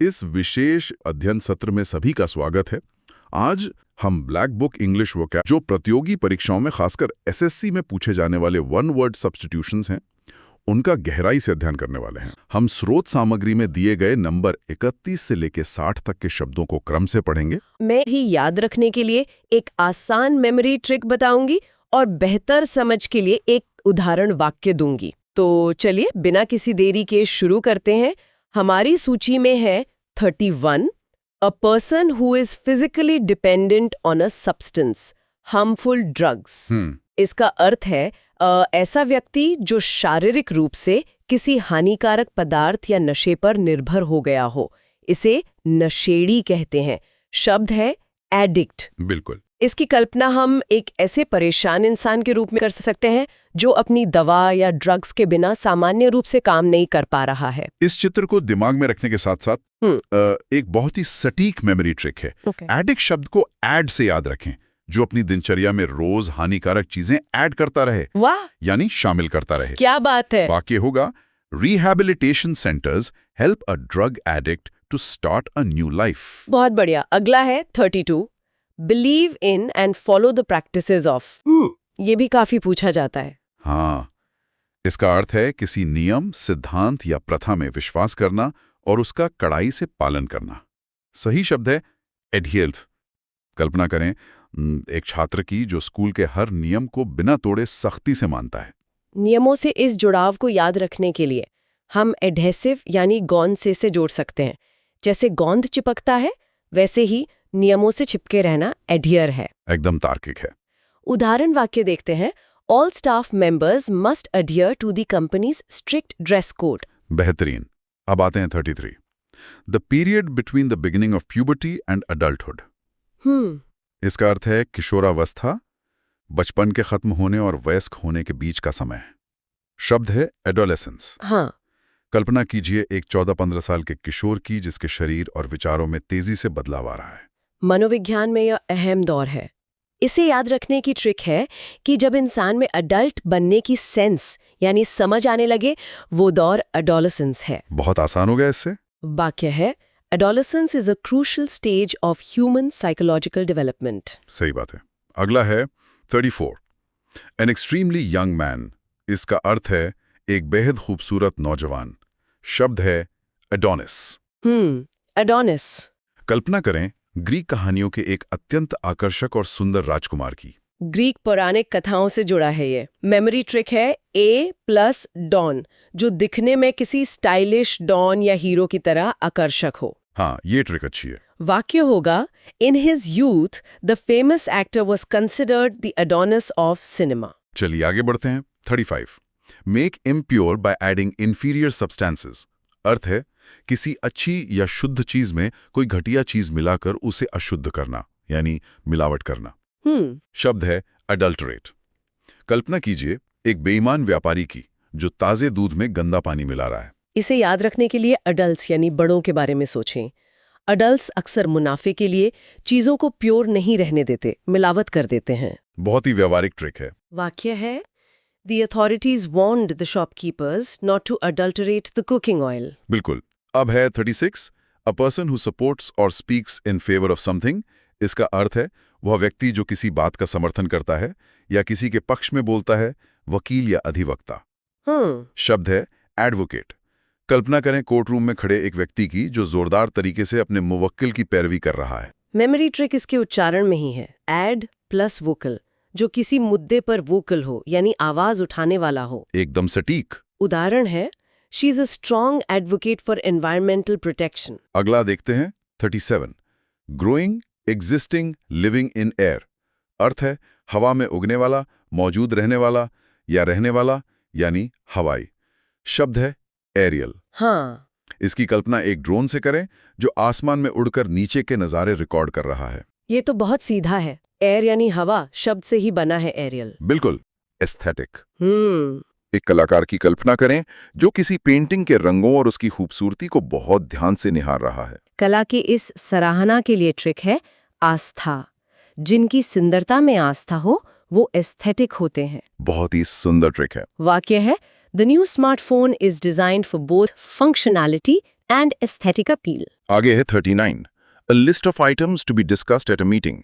इस विशेष अध्ययन सत्र में सभी का स्वागत है। आज हम ब्लैक बुक इंग्लिश वोकैब जो प्रतियोगी परीक्षाओं में खासकर एसएससी में पूछे जाने वाले वन वर्ड सब्स्टिट्यूशंस हैं, उनका गहराई से अध्ययन करने वाले हैं। हम स्रोत सामग्री में दिए गए नंबर 31 से लेकर 60 तक के शब्दों को क्रम से पढ़ेंगे। मैं ही याद रखने के लिए एक आसान मेमोरी ट्रिक बताऊंगी और बेहतर समझ के लिए एक उदाहरण वाक्य दूंगी। तो चलिए बिना किसी देरी के शुरू करते हैं। हमारी सूची में है 31, a person who is physically dependent on a substance, harmful drugs. इसका अर्थ है ऐसा व्यक्ति जो शारीरिक रूप से किसी हानिकारक पदार्थ या नशे पर निर्भर हो गया हो। इसे नशेड़ी कहते हैं। शब्द है एडिक्ट। बिल्कुल। इसकी कल्पना हम एक ऐसे परेशान इंसान के रूप में कर सकते हैं जो अपनी दवा या ड्रग्स के बिना सामान्य रूप से काम नहीं कर पा रहा है। इस चित्र को दिमाग में रखने के साथ साथ एक बहुत ही सटीक मेमोरी ट्रिक है। एडिक्ट शब्द को ऐड से याद रखें, जो अपनी दिनचर्या में रोज हानिकारक चीजें ऐड करता रहे। वाह, यानी शामिल करता रहे। क्या बात है। वाक्य होगा, rehabilitation centres help a drug addict to start a new life. बहुत बढ़िया। अगला है 32, believe in and follow the practices of. ये भी काफी पूछा जाता है। हाँ, इसका अर्थ है किसी नियम, सिद्धांत या प्रथा में विश्वास करना और उसका कड़ाई से पालन करना। सही शब्द है एडहियर। कल्पना करें एक छात्र की जो स्कूल के हर नियम को बिना तोड़े सख्ती से मानता है। नियमों से इस जुड़ाव को याद रखने के लिए हम एडहेसिव यानी गोंद से जोड़ सकते हैं। जैसे गोंद चिपकता है, वैसे ही नियमों से चिपके रहना एडहियर है। एकदम तार्किक है। उदाहरण वाक्य देखते हैं। All staff members must adhere to the company's strict dress code. बेहतरीन। अब आते हैं 33, the period between the beginning of puberty and adulthood. इसका अर्थ है किशोरावस्था, बचपन के खत्म होने और वयस्क होने के बीच का समय। शब्द है एडोलेसेंस। हाँ। कल्पना कीजिए एक 14-15 साल के किशोर की जिसके शरीर और विचारों में तेजी से बदलाव आ रहा है। मनोविज्ञान में यह अहम दौर है। इसे याद रखने की ट्रिक है कि जब इंसान में अडल्ट बनने की सेंस यानी समझ आने लगे, वो दौर एडोलेसेंस है। बहुत आसान हो गया इससे। वाक्य है, adolescence is a crucial stage of human psychological development. सही बात है। अगला है 34, an extremely young man। इसका अर्थ है एक बेहद खूबसूरत नौजवान। शब्द है एडोनिस। एडोनिस। कल्पना करें ग्रीक कहानियों के एक अत्यंत आकर्षक और सुंदर राजकुमार की। ग्रीक पौराणिक कथाओं से जुड़ा है ये। मेमोरी ट्रिक है ए प्लस डॉन, जो दिखने में किसी स्टाइलिश डॉन या हीरो की तरह आकर्षक हो। हाँ, ये ट्रिक अच्छी है। वाक्य होगा, in his youth the famous actor was considered the Adonis of cinema. चलिए आगे बढ़ते हैं। 35, make impure by adding inferior substances. अर्थ है किसी अच्छी या शुद्ध चीज में कोई घटिया चीज मिलाकर उसे अशुद्ध करना, यानी मिलावट करना। शब्द है अडल्टरेट। कल्पना कीजिए एक बेईमान व्यापारी की जो ताजे दूध में गंदा पानी मिला रहा है। इसे याद रखने के लिए अडल्ट्स यानी बड़ों के बारे में सोचें। अडल्ट्स अक्सर मुनाफे के लिए चीजों को प्योर नहीं रहने देते, मिलावट कर देते हैं। बहुत ही व्यावहारिक ट्रिक है। वाक्य है, The authorities warned the shopkeepers not to adulterate the cooking oil. बिल्कुल। अब है 36, a person who supports or speaks in favor of something। इसका अर्थ है वह व्यक्ति जो किसी बात का समर्थन करता है या किसी के पक्ष में बोलता है, वकील या अधिवक्ता। शब्द है एडवोकेट। कल्पना करें कोर्ट रूम में खड़े एक व्यक्ति की जो जोरदार तरीके से अपने मुवक्किल की पैरवी कर रहा है। मेमोरी ट्रिक इसके उच्चारण में ही है। एड प्लस वोकल, जो किसी मुद्दे पर वोकल हो यानी आवाज उठाने वाला हो। एकदम सटीक। उदाहरण है, she is a strong advocate for environmental protection. अगला देखते हैं 37, growing, existing, living in air. अर्थ है हवा में उगने वाला, मौजूद रहने वाला या रहने वाला, यानी हवाई। शब्द है एरियल। हाँ। इसकी कल्पना एक ड्रोन से करें जो आसमान में उड़कर नीचे के नज़ारे रिकॉर्ड कर रहा है। ये तो बहुत सीधा है। एयर यानी हवा शब्द से ही बना है एरियल। बिल्कुल। एस्थेटिक। एक कलाकार की कल्पना करें जो किसी पेंटिंग के रंगों और उसकी खूबसूरती को बहुत ध्यान से निहार रहा है। कला की इस सराहना के लिए ट्रिक है आस्था। जिनकी सुंदरता में आस्था हो वो एस्थेटिक होते हैं। बहुत ही सुंदर ट्रिक है। वाक्य है, the new smartphone is designed for both functionality and aesthetic appeal. आगे है 39, A list of items to be discussed at a meeting।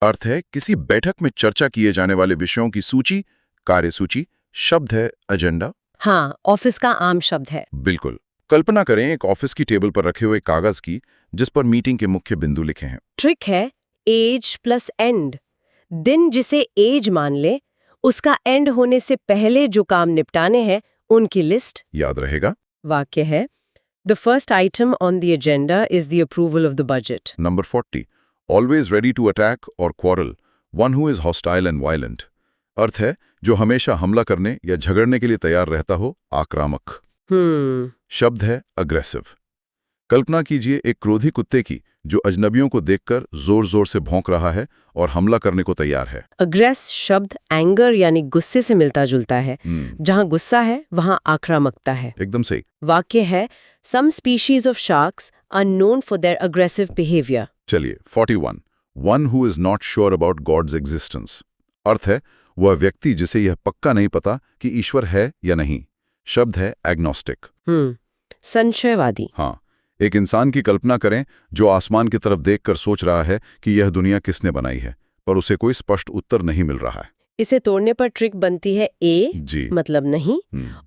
अर्थ है किसी बैठक में चर्चा किए जाने वाले विषयों की सूची, कार्यसूची। शब्द है एजेंडा। हाँ, ऑफिस का आम शब्द है। बिल्कुल। कल्पना करें एक ऑफिस की टेबल पर रखे हुए कागज की जिस पर मीटिंग के मुख्य बिंदु लिखे हैं। ट्रिक है एज प्लस एंड। दिन जिसे एज मान ले, उसका एंड होने से पहले जो काम निपटाने हैं उनकी लिस्ट याद रहेगा। वाक्य है The first item on the agenda is the approval of the budget. Number 40, Always ready to attack or quarrel, one who is hostile and violent। अर्थ है जो हमेशा हमला करने या झगड़ने के लिए तैयार रहता हो, आक्रामक। शब्द है अग्रेसिव। कल्पना कीजिए एक क्रोधी कुत्ते की जो अजनबियों को देखकर जोर जोर से भौंक रहा है और हमला करने को तैयार है। अग्रेस शब्द एंगर यानी गुस्से से मिलता जुलता है। जहां गुस्सा है वहां आक्रामकता है। एकदम सही। वाक्य है Some species of sharks are known for their aggressive behavior. चलिए 41, One who is not sure about God's existence। अर्थ है वह व्यक्ति जिसे यह पक्का नहीं पता कि ईश्वर है या नहीं। शब्द है एग्नोस्टिक। संशयवादी। हाँ, एक इंसान की कल्पना करें जो आसमान की तरफ देखकर सोच रहा है कि यह दुनिया किसने बनाई है, पर उसे कोई स्पष्ट उत्तर नहीं मिल रहा है। इसे तोड़ने पर ट्रिक बनती है ए जी। मतलब नहीं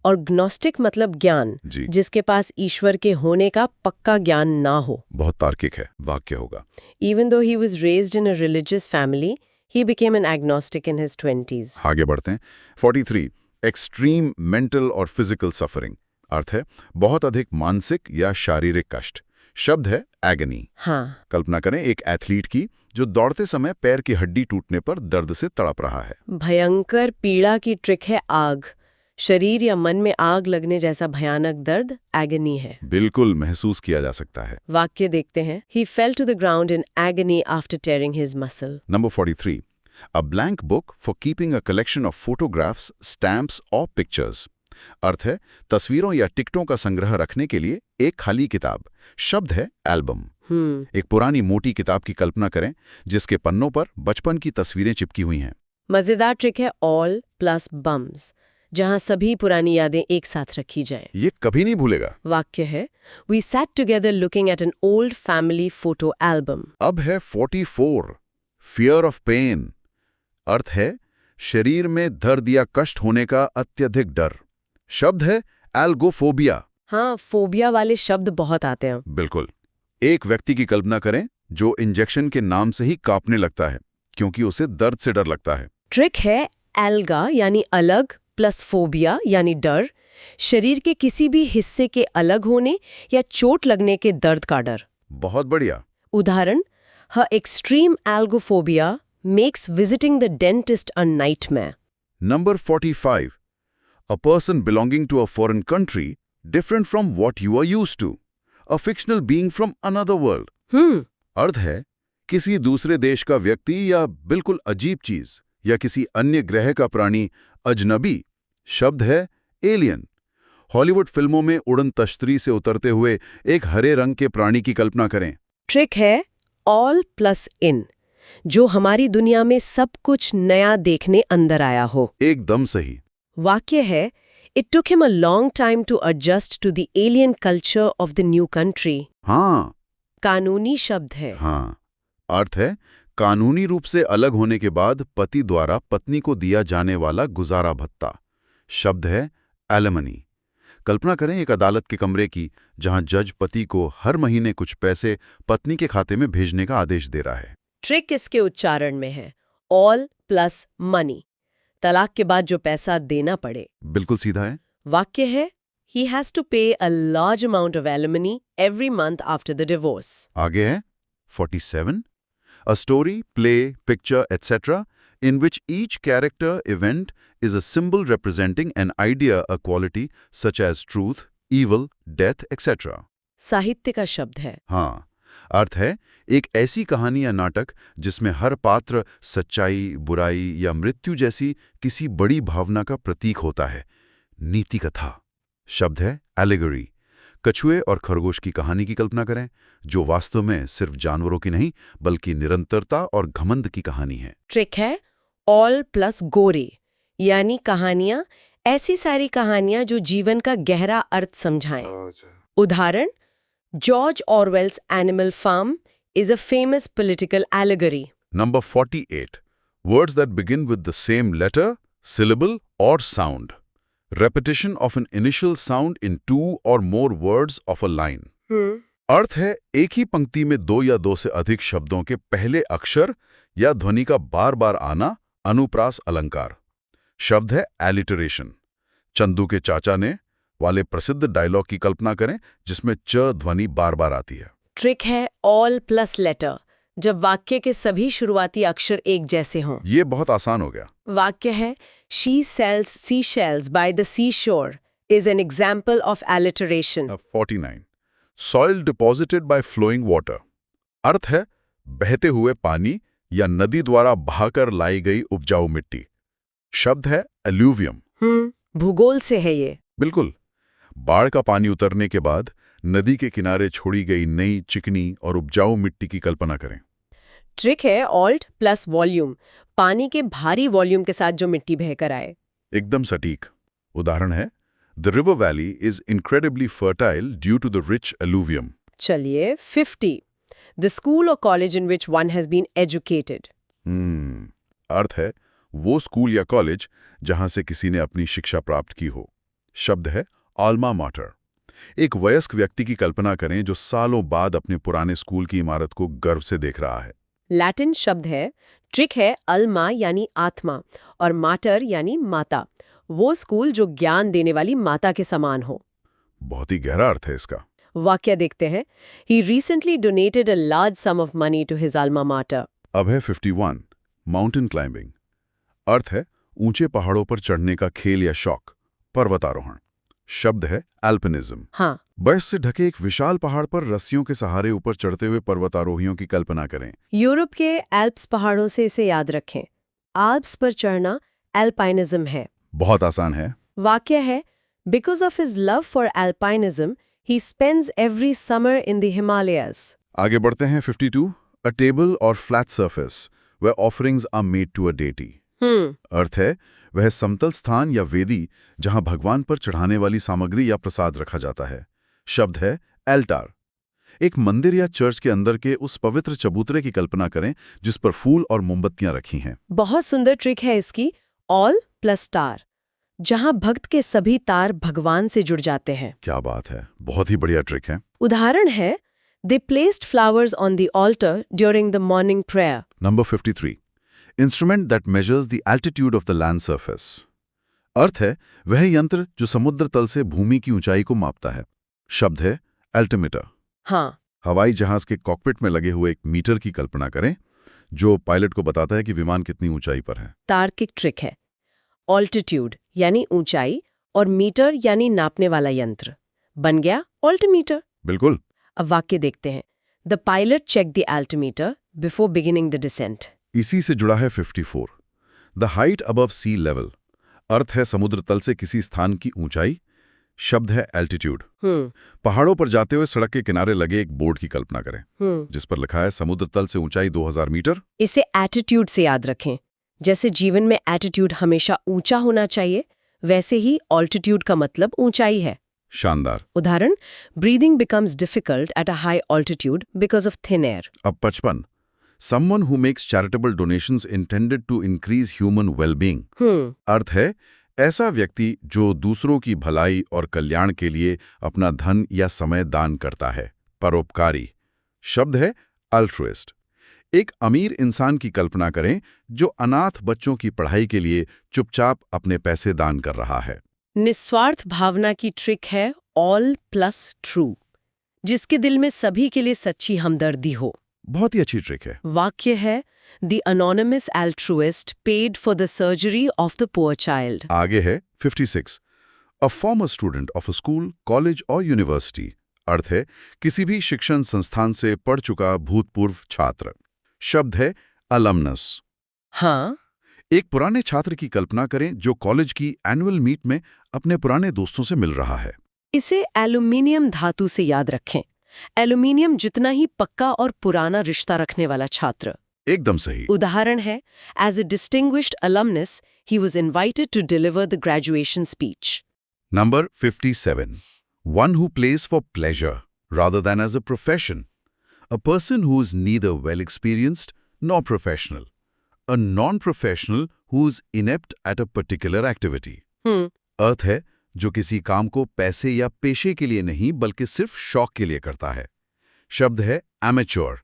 और ग्नोस्टिक मतलब ज्ञान, जिसके पास ईश्वर के होने का पक्का ज्ञान ना हो। बहुत तार्किक है। वाक्य होगा Even though he was raised in a religious family, he became an agnostic in his 20s. आगे बढ़ते हैं। 43, एक्सट्रीम मेंटल और फिजिकल सफरिंग। अर्थ है बहुत अधिक मानसिक या शारीरिक कष्ट। शब्द है एगनी। हाँ। कल्पना करें एक एथलीट की जो दौड़ते समय पैर की हड्डी टूटने पर दर्द से तड़प रहा है। भयंकर पीड़ा की ट्रिक है आग। शरीर या मन में आग लगने जैसा भयानक दर्द एगनी है। बिल्कुल महसूस किया जा सकता है। वाक्य देखते हैं। He fell to the ground in agony after tearing his muscle. Number 43, A blank book for keeping a collection of photographs, stamps or pictures। अर्थ है तस्वीरों या टिकटों का संग्रह रखने के लिए एक खाली किताब। शब्द है एल्बम। एक पुरानी मोटी किताब की कल्पना करें जिसके पन्नों पर बचपन की तस्वीरें चिपकी हुई हैं। मजेदार ट्रिक है ऑल प्लस बम्स, जहां सभी पुरानी यादें एक साथ रखी जाएं। ये कभी नहीं भूलेगा। वाक्य है We sat together looking at an old family photo album. अब है 44, Fear of pain। अर्थ है शरीर में दर्द या कष्ट होने का अत्यधिक डर। शब्द है एल्गोफोबिया। हाँ, फोबिया वाले शब्द बहुत आते हैं। बिल्कुल। एक व्यक्ति की कल्पना करें जो इंजेक्शन के नाम से ही कांपने लगता है क्योंकि उसे दर्द से डर लगता है। ट्रिक है एल्गा यानी अलग प्लस फोबिया यानी डर, शरीर के किसी भी हिस्से के अलग होने या चोट लगने के दर्द का डर। बहुत बढ़िया। उदाहरण, Her extreme algophobia makes visiting the dentist a nightmare. Number 45, A person belonging to a foreign country different from what you are used to, a fictional being from another world। अर्थ है किसी दूसरे देश का व्यक्ति या बिल्कुल अजीब चीज या किसी अन्य ग्रह का प्राणी अजनबी। शब्द है एलियन। हॉलीवुड फिल्मों में उड़न तश्तरी से उतरते हुए एक हरे रंग के प्राणी की कल्पना करें। ट्रिक है ऑल प्लस इन, जो हमारी दुनिया में सब कुछ नया देखने अंदर आया हो। एकदम सही। वाक्य है It took him a long time to adjust to the alien culture of the new country. हाँ। कानूनी शब्द है। हाँ, अर्थ है कानूनी रूप से अलग होने के बाद पति द्वारा पत्नी को दिया जाने वाला गुजारा भत्ता। शब्द है एलिमनी। कल्पना करें एक अदालत के कमरे की जहां जज पति को हर महीने कुछ पैसे पत्नी के खाते में भेजने का आदेश दे रहा है। ट्रिक इसके उच्चारण में है ऑल प्लस मनी, तलाक के बाद जो पैसा देना पड़े। बिल्कुल सीधा है। वाक्य है He has to pay a large amount of alimony every month after the divorce. आगे है 47, A story, play, picture, etc. in which each character event is a symbol representing an idea, a quality such as truth, evil, death, etc. साहित्य का शब्द है। हाँ, अर्थ है एक ऐसी कहानी या नाटक जिसमें हर पात्र सच्चाई, बुराई या मृत्यु जैसी किसी बड़ी भावना का प्रतीक होता है। नीति कथा। शब्द है एलिगरी। कछुए और खरगोश की कहानी की कल्पना करें जो वास्तव में सिर्फ जानवरों की नहीं बल्कि निरंतरता और घमंड की कहानी है। ट्रिक है ऑल प्लस गोरे, यानी कहानियां, ऐसी सारी कहानियां जो जीवन का गहरा अर्थ समझाएं। उदाहरण, George Orwell's Animal Farm is a famous political allegory. Number 48. Words that begin with the same letter, syllable or sound. Repetition of an initial sound in two or more words of a line. अर्थ है एक ही पंक्ति में दो या दो से अधिक शब्दों के पहले अक्षर या ध्वनि का बार बार आना, अनुप्रास अलंकार। शब्द है एलिटरेशन। चंदू के चाचा ने वाले प्रसिद्ध डायलॉग की कल्पना करें जिसमें च ध्वनि बार बार आती है। ट्रिक है ऑल प्लस लेटर, जब वाक्य के सभी शुरुआती अक्षर एक जैसे हों। ये बहुत आसान हो गया। वाक्य है She sells seashells by the seashore is an example of alliteration. 49. Soil deposited by flowing water. अर्थ है बहते हुए पानी या नदी द्वारा बहाकर लाई गई उपजाऊ मिट्टी। शब्द है एल्यूवियम। भूगोल से है ये। बिल्कुल। बाढ़ का पानी उतरने के बाद नदी के किनारे छोड़ी गई नई चिकनी और उपजाऊ मिट्टी की कल्पना करें। ट्रिक है ऑल्ट प्लस वॉल्यूम, पानी के भारी वॉल्यूम के साथ जो मिट्टी बहकर आए। एकदम सटीक। उदाहरण है the river valley is incredibly fertile due to the rich alluvium. चलिए 50. द स्कूल और college in which one has been educated. अर्थ है वो स्कूल या कॉलेज जहां से किसी ने अपनी शिक्षा प्राप्त की हो। शब्द है आल्मा माटर। एक वयस्क व्यक्ति की कल्पना करें जो सालों बाद अपने पुराने स्कूल की इमारत को गर्व से देख रहा है। लैटिन शब्द है। ट्रिक है अल्मा यानी आत्मा और माटर यानी माता, वो स्कूल जो ज्ञान देने वाली माता के समान हो। बहुत ही गहरा अर्थ है इसका। वाक्य देखते हैं। He recently donated a large sum of money to his alma mater. अब है 51 माउंटेन क्लाइंबिंग। अर्थ है ऊंचे पहाड़ों पर चढ़ने का खेल या शौक, पर्वतारोहण। शब्द है एल्पिनिज्म। हाँ, बर्फ से ढके एक विशाल पहाड़ पर रस्सियों के सहारे ऊपर चढ़ते हुए पर्वतारोहियों की कल्पना करें। यूरोप के एल्प्स पहाड़ों से इसे याद रखें। आल्प्स पर चढ़ना एल्पाइनिज्म है। बहुत आसान है। वाक्य है Because of his love for alpinism, he spends every summer in the Himalayas. आगे बढ़ते हैं 52 A table or flat surface where offerings are made to a deity. अर्थ है वह समतल स्थान या वेदी जहां भगवान पर चढ़ाने वाली सामग्री या प्रसाद रखा जाता है। शब्द है एल्टार। एक मंदिर या चर्च के अंदर के उस पवित्र चबूतरे की कल्पना करें जिस पर फूल और मोमबत्तियां रखी हैं। बहुत सुंदर ट्रिक है इसकी ऑल प्लस स्टार, जहां भक्त के सभी तार भगवान से जुड़ जाते हैं। क्या बात है, बहुत ही बढ़िया ट्रिक है। उदाहरण है They placed flowers on the altar during the morning prayer. Number 53 Instrument that measures the altitude of the land surface. अर्थ है वह यंत्र जो समुद्र तल से भूमि की ऊंचाई को मापता है। शब्द है अल्टीमीटर। हाँ, हवाई जहाज के कॉकपिट में लगे हुए एक मीटर की कल्पना करें जो पायलट को बताता है कि विमान कितनी ऊंचाई पर है। तार्किक ट्रिक है। ऑल्टीट्यूड यानी ऊंचाई और मीटर यानी नापने वाला यंत्र, बन गया ऑल्टीमीटर। बिल्कुल। अब वाक्य देखते हैं। The pilot check the altimeter before beginning the descent. इसी से जुड़ा है 54 the height above sea level. अर्थ है समुद्र तल से किसी स्थान की ऊंचाई। शब्द है एल्टीट्यूड। पहाड़ों पर जाते हुए सड़क के किनारे लगे एक बोर्ड की कल्पना करें जिस पर लिखा है समुद्र तल से ऊंचाई 2000 मीटर। इसे एटीट्यूड से याद रखें। जैसे जीवन में एटीट्यूड हमेशा ऊंचा होना चाहिए, वैसे ही ऑल्टीट्यूड का मतलब ऊंचाई है। शानदार। उदाहरण breathing becomes difficult at a high altitude because of thin air. अब 55 Someone who makes charitable donations intended to increase human well-being. अर्थ है ऐसा व्यक्ति जो दूसरों की भलाई और कल्याण के लिए अपना धन या समय दान करता है, परोपकारी। शब्द है अल्ट्रुइस्ट। एक अमीर इंसान की कल्पना करें जो अनाथ बच्चों की पढ़ाई के लिए चुपचाप अपने पैसे दान कर रहा है। निस्वार्थ भावना की ट्रिक है ऑल प्लस ट्रू, जिसके दिल में सभी के लिए सच्ची हमदर्दी हो। बहुत ही अच्छी ट्रिक है। वाक्य है the anonymous altruist paid for the surgery of the poor child. आगे है 56 a former student of a school, college और यूनिवर्सिटी। अर्थ है किसी भी शिक्षण संस्थान से पढ़ चुका भूतपूर्व छात्र। शब्द है अलमनस। हाँ, एक पुराने छात्र की कल्पना करें जो कॉलेज की एनुअल मीट में अपने पुराने दोस्तों से मिल रहा है। इसे एल्यूमिनियम धातु से याद रखें। एल्यूमिनियम जितना ही पक्का और पुराना रिश्ता रखने वाला छात्र। एकदम सही। उदाहरण है as a distinguished alumnus he was invited to deliver the graduation speech. Number 57 one who pledge for pleasure. rather than as a profession. A person who is neither well experienced nor professional. A non-professional who is inept at a particular activity. अर्थ है जो किसी काम को पैसे या पेशे के लिए नहीं बल्कि सिर्फ शौक के लिए करता है। शब्द है amateur।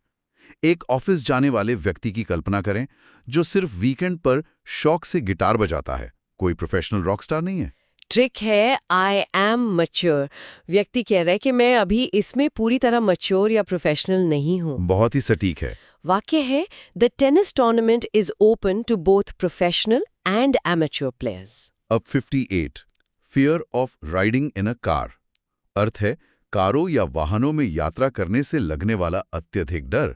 एक ऑफिस जाने वाले व्यक्ति की कल्पना करें जो सिर्फ वीकेंड पर शौक से गिटार बजाता है। कोई प्रोफेशनल रॉकस्टार नहीं है। ट्रिक है आई एम मैच्योर। व्यक्ति कह रहा है कि मैं अभी इसमें पूरी तरह मैच्योर या प्रोफेशनल नहीं हूँ। बहुत ही सटीक है। वाक्य है the tennis tournament is open to both professional and amateur players. अब 58 fear of riding in a car. अर्थ है कारों या वाहनों में यात्रा करने से लगने वाला अत्यधिक डर।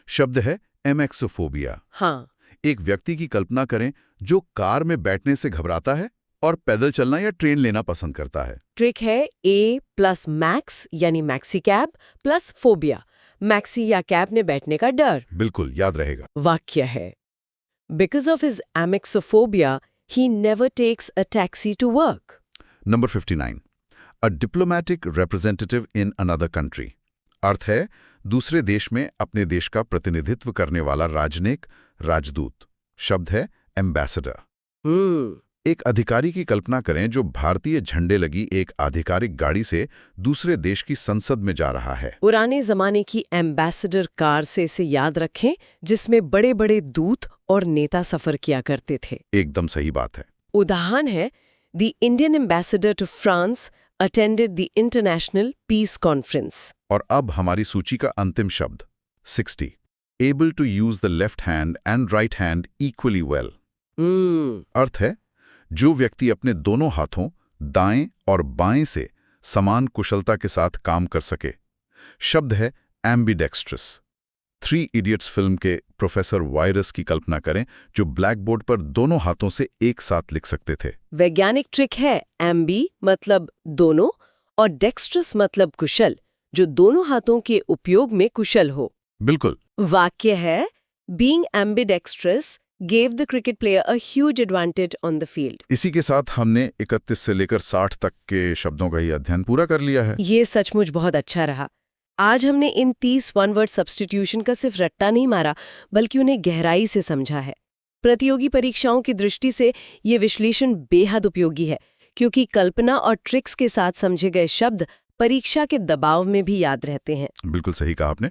शब्द है एमेक्सोफोबिया। हाँ, एक व्यक्ति की कल्पना करें जो कार में बैठने से घबराता है और पैदल चलना या ट्रेन लेना पसंद करता है। ट्रिक है ए प्लस मैक्स यानी maxi cab plus phobia. Maxi या कैब में बैठने का डर। बिल्कुल याद रहेगा। वाक्य है because of his amaxophobia he never takes a taxi to work. Number 59 a diplomatic representative in another country. अर्थ है दूसरे देश में अपने देश का प्रतिनिधित्व करने वाला राजनयिक, राजदूत। शब्द है एम्बेसडर। एक अधिकारी की कल्पना करें जो भारतीय झंडे लगी एक आधिकारिक गाड़ी से दूसरे देश की संसद में जा रहा है। पुराने जमाने की एम्बेसडर कार से इसे याद रखें जिसमें बड़े बड़े दूत और नेता सफर किया करते थे। एकदम सही बात है। उदाहरण है the Indian ambassador to France attended the international peace conference. और अब हमारी सूची का अंतिम शब्द 60 able to use the left hand and right hand equally well. अर्थ है जो व्यक्ति अपने दोनों हाथों दाएं और बाएं से समान कुशलता के साथ काम कर सके। शब्द है एम्बिडेक्स्ट्रस। 3 इडियट्स फिल्म के प्रोफेसर वायरस की कल्पना करें जो ब्लैक बोर्ड पर दोनों हाथों से एक साथ लिख सकते थे। वैज्ञानिक ट्रिक है एम्बी मतलब दोनों और डेक्स्ट्रस मतलब कुशल, जो दोनों हाथों के उपयोग में कुशल हो। बिल्कुल। वाक्य है being एम्बिडेक्स्ट्रस gave the cricket player a huge advantage on the field। इसी के साथ हमने 31 से लेकर 60 तक के शब्दों का ही अध्ययन पूरा कर लिया है। ये सचमुच बहुत अच्छा रहा। आज हमने इन 30 वन वर्ड सब्स्टिट्यूशन का सिर्फ रट्टा नहीं मारा बल्कि उन्हें गहराई से समझा है। प्रतियोगी परीक्षाओं की दृष्टि से ये विश्लेषण बेहद उपयोगी है क्योंकि कल्पना और ट्रिक्स के साथ समझे गए शब्द परीक्षा के दबाव में भी याद रहते हैं। बिल्कुल सही कहा आपने।